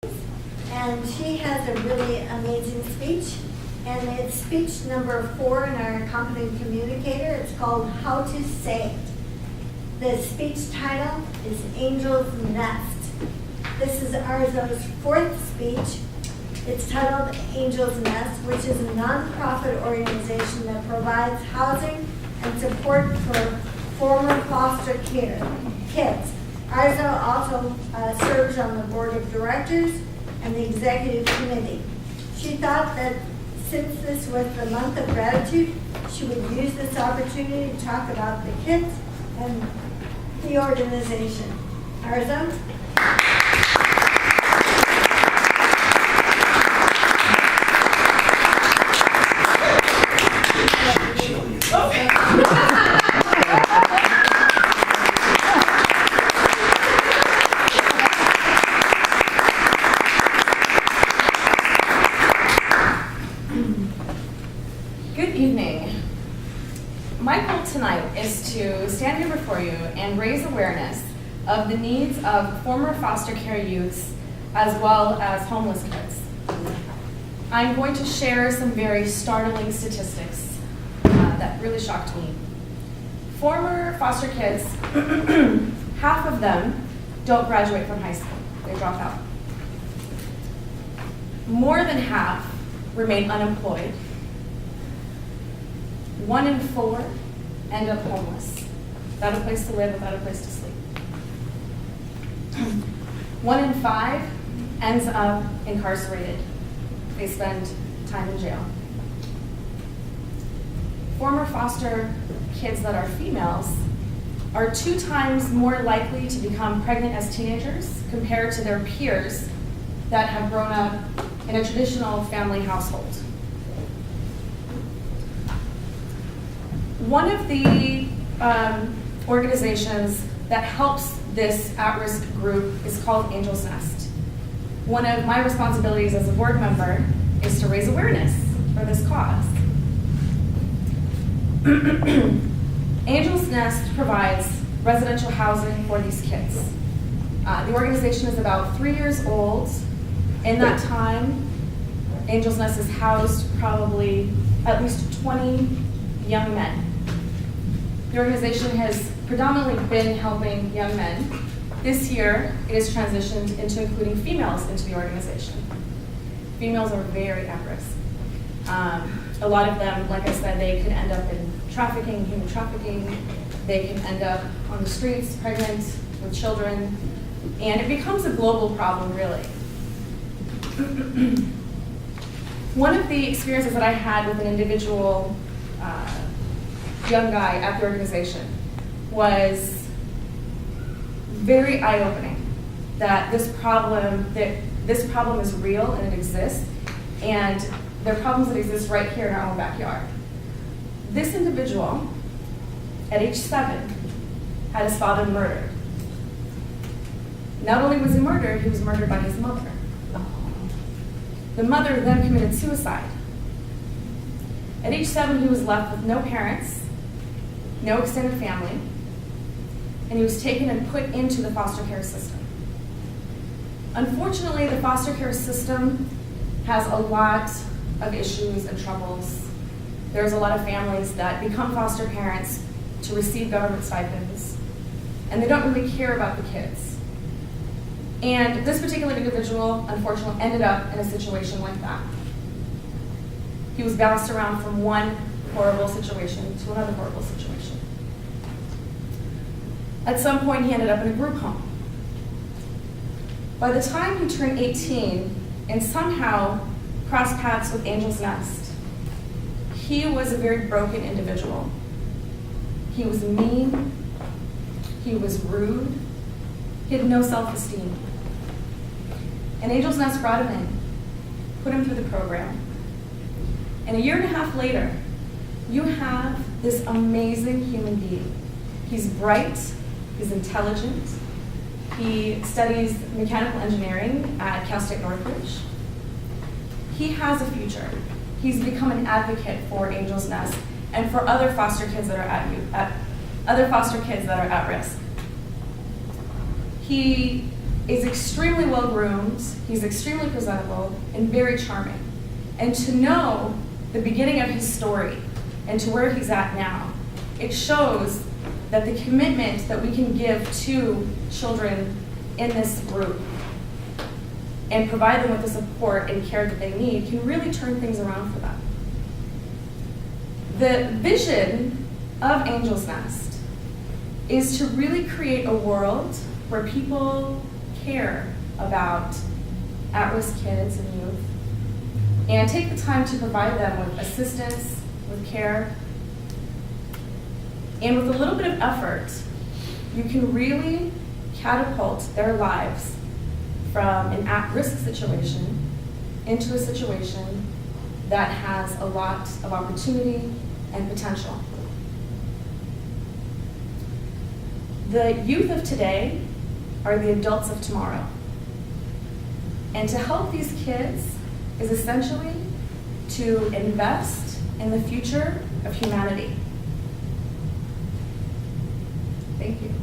and she has a really amazing speech. And it's speech number 4 in our Competent Communicator. It's called How to Say It. The speech title is Angel's Nest. This is Arzo's 4th speech. It's titled Angel's Nest, which is a nonprofit organization that provides housing and support for former foster care kids. Arzo also serves on the board of directors and the executive committee. She thought that since this was the month of gratitude, she would use this opportunity to talk about the kids and the organization. Arzo? Good evening. My goal tonight is to stand here before you and raise awareness of the needs of former foster care youths as well as homeless kids. I'm going to share some very startling statistics that really shocked me. Former foster kids, half of them don't graduate from high school. They drop out. More than half remain unemployed. 1 in 4 end up homeless, without a place to live, without a place to sleep. 1 in 5 ends up incarcerated. They spend time in jail. Former foster kids that are females are 2 times more likely to become pregnant as teenagers compared to their peers that have grown up in a traditional family household. One of the organizations that helps this at-risk group is called Angel's Nest. One of my responsibilities as a board member is to raise awareness for this cause. Angel's Nest provides residential housing for these kids. The organization is about 3 years old. In that time, Angel's Nest has housed probably at least 20 young men. The organization has predominantly been helping young men. This year, it has transitioned into including females into the organization. Females are very at risk. A lot of them, like I said, they could end up in trafficking, human trafficking. They can end up on the streets, pregnant, with children, and it becomes a global problem, really. One of the experiences that I had with an individual young guy at the organization was very eye-opening, that this problem is real and it exists, and there are problems that exist right here in our own backyard. This individual, at age 7, had his father murdered. Not only was he murdered, he was murdered by his mother. The mother then committed suicide. At age 7, he was left with no parents, no extended family, and he was taken and put into the foster care system. Unfortunately, the foster care system has a lot of issues and troubles. There's a lot of families that become foster parents to receive government stipends, and they don't really care about the kids. And this particular individual, unfortunately, ended up in a situation like that. He was bounced around from one horrible situation to another horrible situation. At some point, he ended up in a group home. By the time he turned 18 and somehow crossed paths with Angel's Nest, he was a very broken individual. He was mean, he was rude, he had no self-esteem. And Angel's Nest brought him in, put him through the program. And a year and a half later, you have this amazing human being. He's bright, he's intelligent, he studies mechanical engineering at Cal State Northridge. He has a future. He's become an advocate for Angel's Nest and for other foster kids that are at risk. He is extremely well groomed, he's extremely presentable, and very charming. And to know the beginning of his story and to where he's at now, it shows that the commitment that we can give to children in this group and provide them with the support and care that they need can really turn things around for them. The vision of Angel's Nest is to really create a world where people care about at-risk kids and youth and take the time to provide them with assistance, with care, and with a little bit of effort, you can really catapult their lives from an at-risk situation into a situation that has a lot of opportunity and potential. The youth of today are the adults of tomorrow. And to help these kids is essentially to invest in the future of humanity. Thank you.